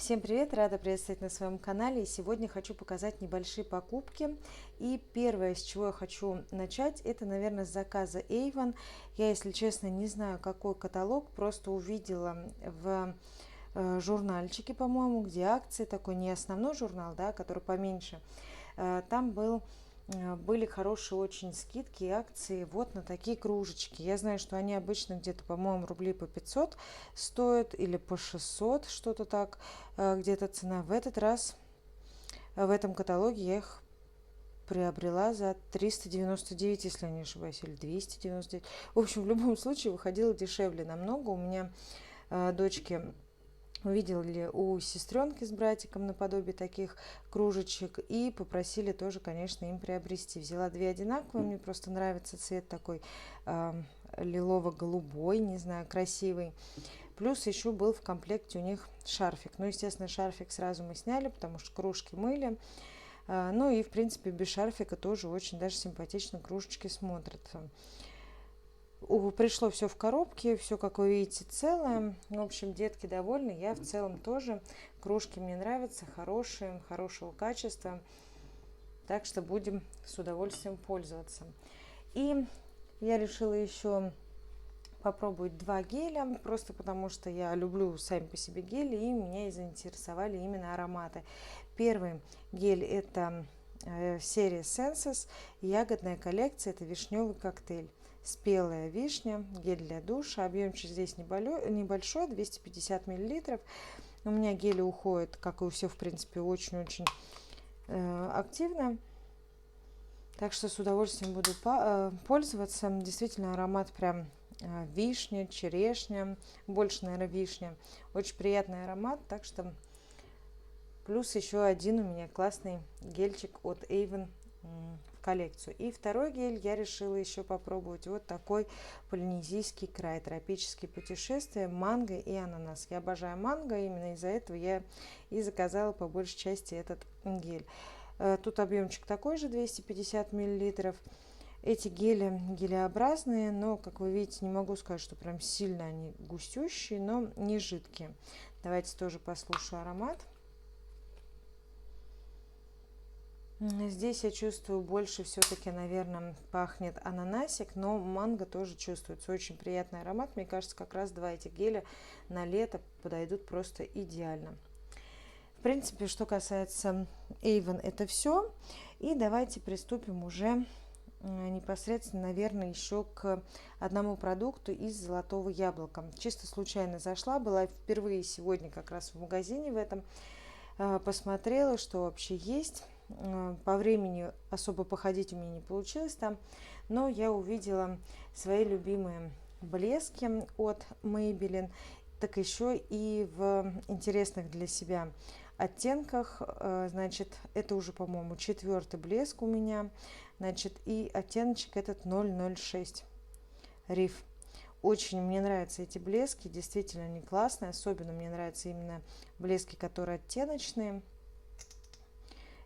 Всем привет! Рада приветствовать на своем канале. И сегодня хочу показать небольшие покупки. И первое, с чего я хочу начать, это, наверное, с заказа Avon. Я, если честно, не знаю, какой каталог, просто увидела в журнальчике, по-моему, где акции, такой не основной журнал, да, который поменьше. Там были хорошие очень скидки и акции вот на такие кружечки. Я знаю, что они обычно где-то, по-моему, рублей по 500 стоят или по 600, что-то так, где-то цена. В этот раз в этом каталоге я их приобрела за 399, если я не ошибаюсь, или 299. В общем, в любом случае выходило дешевле намного. У меня дочки увидели у сестренки с братиком наподобие таких кружечек и попросили тоже, конечно, им приобрести. Взяла две одинаковые, мне просто нравится цвет такой лилово-голубой, не знаю, красивый. Плюс еще был в комплекте у них шарфик. Ну, естественно, шарфик сразу мы сняли, потому что кружки мыли. Ну и, в принципе, без шарфика тоже очень даже симпатично кружечки смотрятся. Пришло все в коробке, все, как вы видите, целое. В общем, детки довольны, я в целом тоже. Кружки мне нравятся, хорошие, хорошего качества. Так что будем с удовольствием пользоваться. И я решила еще попробовать два геля, просто потому что я люблю сами по себе гели, и меня и заинтересовали именно ароматы. Первый гель это серия Senses, ягодная коллекция, это вишневый коктейль. Спелая вишня, гель для душа, объемчик здесь небольшой, 250 мл. У меня гели уходят, как и у всех, в принципе, очень-очень активно. Так что с удовольствием буду пользоваться. Действительно, аромат прям вишня, черешня, больше, наверное, вишня. Очень приятный аромат, так что плюс еще один у меня классный гельчик от Avon в коллекцию. И второй гель я решила еще попробовать вот такой полинезийский край, тропические путешествия, манго и ананас. Я обожаю манго, именно из-за этого я и заказала по большей части этот гель. Тут объемчик такой же, 250 мл. Эти гели гелеобразные, но, как вы видите, не могу сказать, что прям сильно они густющие, но не жидкие. Давайте тоже послушаю аромат. Здесь я чувствую больше все-таки, наверное, пахнет ананасик, но манго тоже чувствуется. Очень приятный аромат. Мне кажется, как раз два этих геля на лето подойдут просто идеально. В принципе, что касается Avon, это все. И давайте приступим уже непосредственно, наверное, еще к одному продукту из золотого яблока. Чисто случайно зашла, была впервые сегодня как раз в магазине в этом, посмотрела, что вообще есть. По времени особо походить у меня не получилось там, но я увидела свои любимые блески от Maybelline, так еще и в интересных для себя оттенках. Значит, это уже, по-моему, 4-й блеск у меня. Значит, и оттеночек этот 006 Риф. Очень мне нравятся эти блески, действительно они классные. Особенно мне нравятся именно блески, которые оттеночные.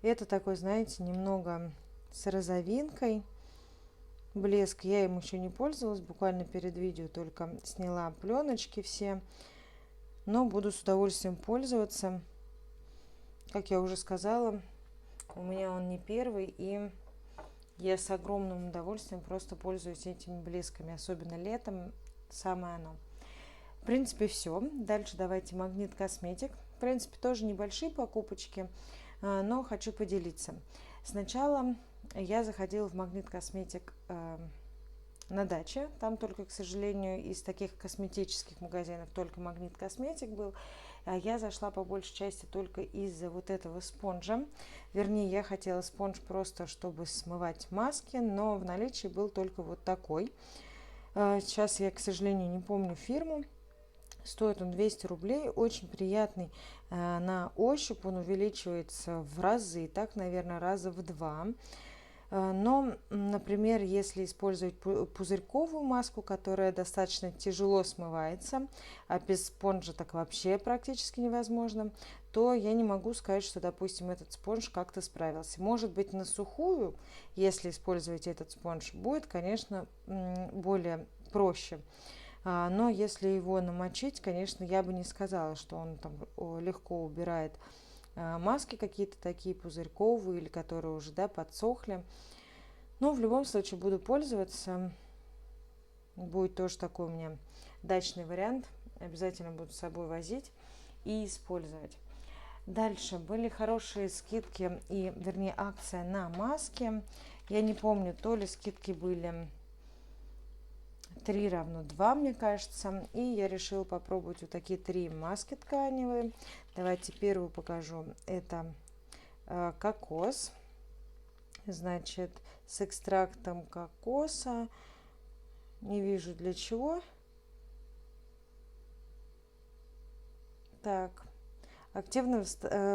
Это такой, знаете, немного с розовинкой блеск. Я им еще не пользовалась, буквально перед видео только сняла пленочки все. Но буду с удовольствием пользоваться. Как я уже сказала, у меня он не первый, и я с огромным удовольствием просто пользуюсь этими блесками, особенно летом, самое оно. В принципе, все. Дальше давайте Магнит Косметик. В принципе, тоже небольшие покупочки, но хочу поделиться. Сначала я заходила в Магнит Косметик на даче. Там только, к сожалению, из таких косметических магазинов только Магнит Косметик был. А я зашла по большей части только из-за вот этого спонжа. Вернее, я хотела спонж просто, чтобы смывать маски, но в наличии был только вот такой. Сейчас я, к сожалению, не помню фирму. Стоит он 200 рублей. Очень приятный на ощупь. Он увеличивается в разы, так, наверное, раза в 2. Но, например, если использовать пузырьковую маску, которая достаточно тяжело смывается, а без спонжа так вообще практически невозможно, то я не могу сказать, что, допустим, этот спонж как-то справился. Может быть, на сухую, если использовать этот спонж, будет, конечно, более проще. Но если его намочить, конечно, я бы не сказала, что он там легко убирает маски какие-то такие пузырьковые или которые уже, да, подсохли. Но в любом случае буду пользоваться. Будет тоже такой у меня дачный вариант. Обязательно буду с собой возить и использовать. Дальше были хорошие скидки и, вернее, акция на маски. Я не помню, то ли скидки были 3 равно 2, мне кажется. И я решила попробовать вот такие 3 маски тканевые. Давайте первую покажу. Это кокос. Значит, с экстрактом кокоса. Не вижу для чего. Так. Активно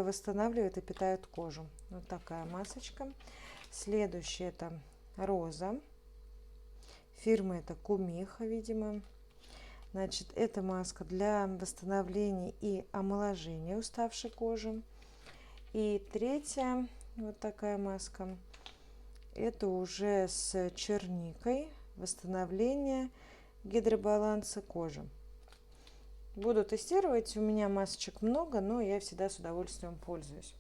восстанавливает и питает кожу. Вот такая масочка. Следующая это роза. Фирма это Кумиха, видимо. Значит, это маска для восстановления и омоложения уставшей кожи. И третья вот такая маска. Это уже с черникой. Восстановление гидробаланса кожи. Буду тестировать. У меня масочек много, но я всегда с удовольствием пользуюсь.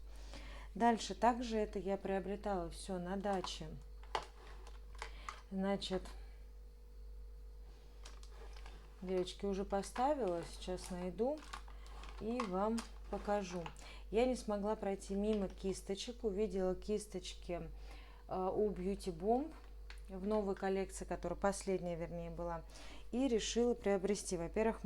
Дальше также это я приобретала все на даче. Значит, девочки, уже поставила. Сейчас найду и вам покажу. Я не смогла пройти мимо кисточек. Увидела кисточки у Beauty Bomb в новой коллекции, которая последняя, вернее, была. И решила приобрести. Во-первых,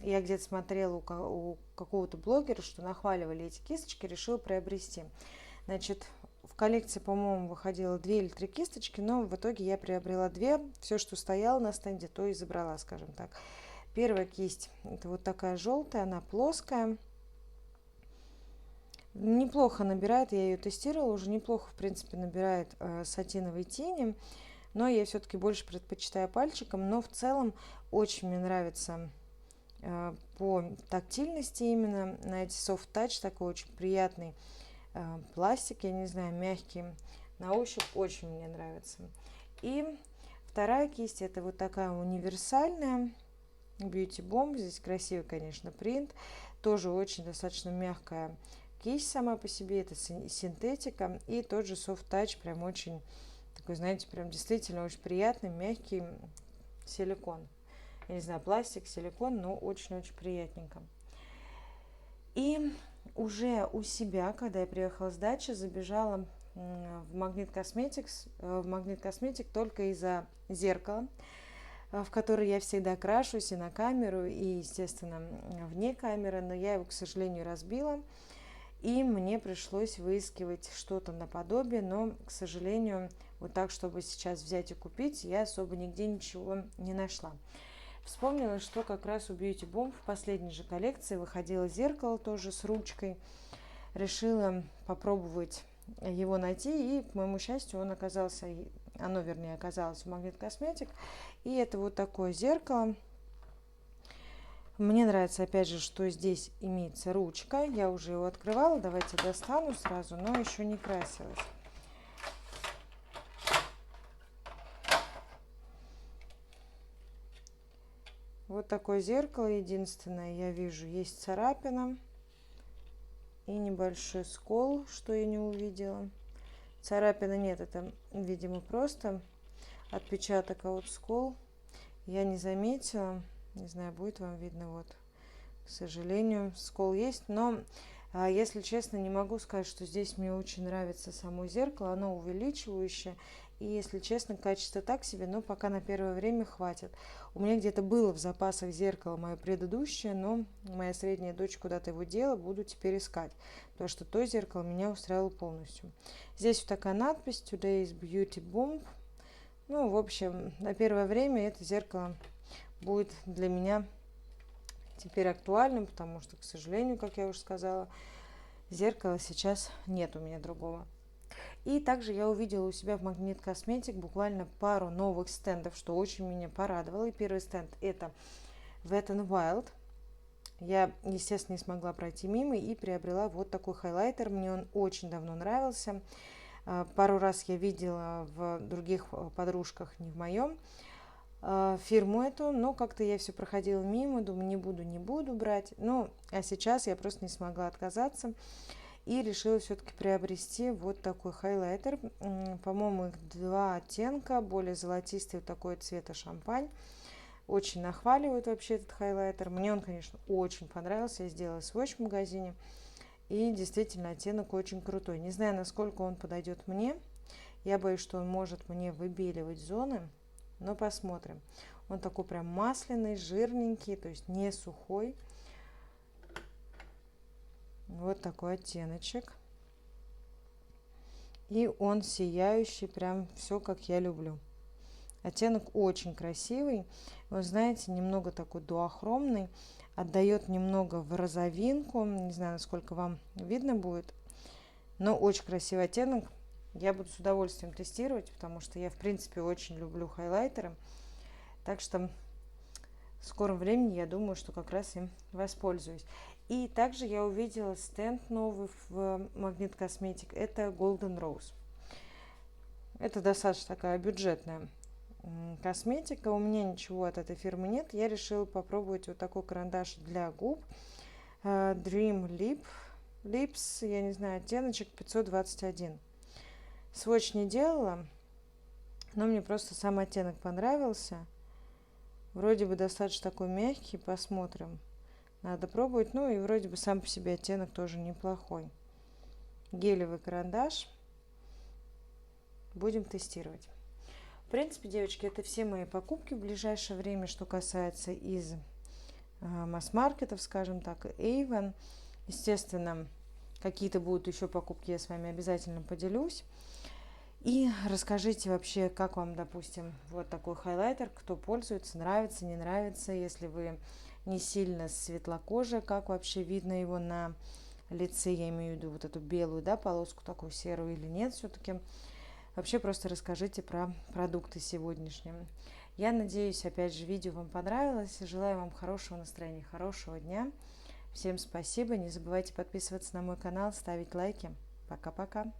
я где-то смотрела у какого-то блогера, что нахваливали эти кисточки, решила приобрести. Значит, в коллекции, по-моему, выходило 2 или 3 кисточки, но в итоге я приобрела 2. Все, что стояло на стенде, то и забрала, скажем так. Первая кисть, это вот такая желтая, она плоская. Неплохо набирает, я ее тестировала, уже неплохо, в принципе, набирает сатиновые тени. Но я все-таки больше предпочитаю пальчиком. Но в целом очень мне нравится по тактильности именно. Знаете, soft touch, такой очень приятный пластик, я не знаю, мягкий. На ощупь очень мне нравится. И вторая кисть, это вот такая универсальная Beauty Bomb. Здесь красивый, конечно, принт. Тоже очень достаточно мягкая кисть сама по себе. Это синтетика. И тот же soft touch, прям очень такой, знаете, прям действительно очень приятный, мягкий силикон. Я не знаю, пластик, силикон, но очень-очень приятненько. И уже у себя, когда я приехала с дачи, забежала в Magnet Cosmetics. В Magnet Cosmetics только из-за зеркала, в которое я всегда крашусь и на камеру, и, естественно, вне камеры. Но я его, к сожалению, разбила. И мне пришлось выискивать что-то наподобие, но, к сожалению, вот так, чтобы сейчас взять и купить, я особо нигде ничего не нашла. Вспомнила, что как раз у Beauty Bomb в последней же коллекции выходило зеркало тоже с ручкой. Решила попробовать его найти, и, к моему счастью, оно оказалось в Magnet Cosmetics. И это вот такое зеркало. Мне нравится, опять же, что здесь имеется ручка. Я уже его открывала. Давайте достану сразу, но еще не красилась. Вот такое зеркало. Единственное, я вижу, есть царапина и небольшой скол, что я не увидела. Царапины нет, это, видимо, просто отпечаток, а вот скол я не заметила. Не знаю, будет вам видно, вот, к сожалению, скол есть, но, если честно, не могу сказать, что здесь мне очень нравится само зеркало, оно увеличивающее, и, если честно, качество так себе, но пока на первое время хватит. У меня где-то было в запасах зеркало мое предыдущее, но моя средняя дочь куда-то его дела, буду теперь искать, потому что то зеркало меня устраивало полностью. Здесь вот такая надпись Today's Beauty Bomb. Ну, в общем, на первое время это зеркало будет для меня теперь актуальным, потому что, к сожалению, как я уже сказала, зеркала сейчас нет у меня другого. И также я увидела у себя в Magnet Cosmetics буквально пару новых стендов, что очень меня порадовало. И первый стенд это Wet n Wild. Я, естественно, не смогла пройти мимо и приобрела вот такой хайлайтер. Мне он очень давно нравился. Пару раз я видела в других подружках, не в моем. фирму эту, но как-то я все проходила мимо, думаю, не буду брать. Ну, а сейчас я просто не смогла отказаться и решила все-таки приобрести вот такой хайлайтер. По-моему, их два оттенка, более золотистый, вот такой цвета шампань. Очень нахваливают вообще этот хайлайтер. Мне он, конечно, очень понравился. Я сделала свотч в магазине. И действительно оттенок очень крутой. Не знаю, насколько он подойдет мне. Я боюсь, что он может мне выбеливать зоны. Но посмотрим. Он такой прям масляный, жирненький, то есть не сухой. Вот такой оттеночек. И он сияющий, прям все как я люблю. Оттенок очень красивый. Вы знаете, немного такой дуохромный. Отдает немного в розовинку. Не знаю, насколько вам видно будет. Но очень красивый оттенок. Я буду с удовольствием тестировать, потому что я, в принципе, очень люблю хайлайтеры. Так что в скором времени, я думаю, что как раз им воспользуюсь. И также я увидела стенд новый в Магнит Косметик. Это Golden Rose. Это достаточно такая бюджетная косметика. У меня ничего от этой фирмы нет. Я решила попробовать вот такой карандаш для губ. Dream Lips, я не знаю, оттеночек 521. Свотч не делала, но мне просто сам оттенок понравился. Вроде бы достаточно такой мягкий, посмотрим. Надо пробовать. Ну и вроде бы сам по себе оттенок тоже неплохой. Гелевый карандаш. Будем тестировать. В принципе, девочки, это все мои покупки в ближайшее время, что касается из масс-маркетов, скажем так, Avon. Естественно, какие-то будут еще покупки, я с вами обязательно поделюсь. И расскажите вообще, как вам, допустим, вот такой хайлайтер, кто пользуется, нравится, не нравится, если вы не сильно светлокожая, как вообще видно его на лице, я имею в виду вот эту белую, да, полоску такую серую или нет все-таки. Вообще просто расскажите про продукты сегодняшние. Я надеюсь, опять же, видео вам понравилось. Желаю вам хорошего настроения, хорошего дня. Всем спасибо. Не забывайте подписываться на мой канал, ставить лайки. Пока-пока.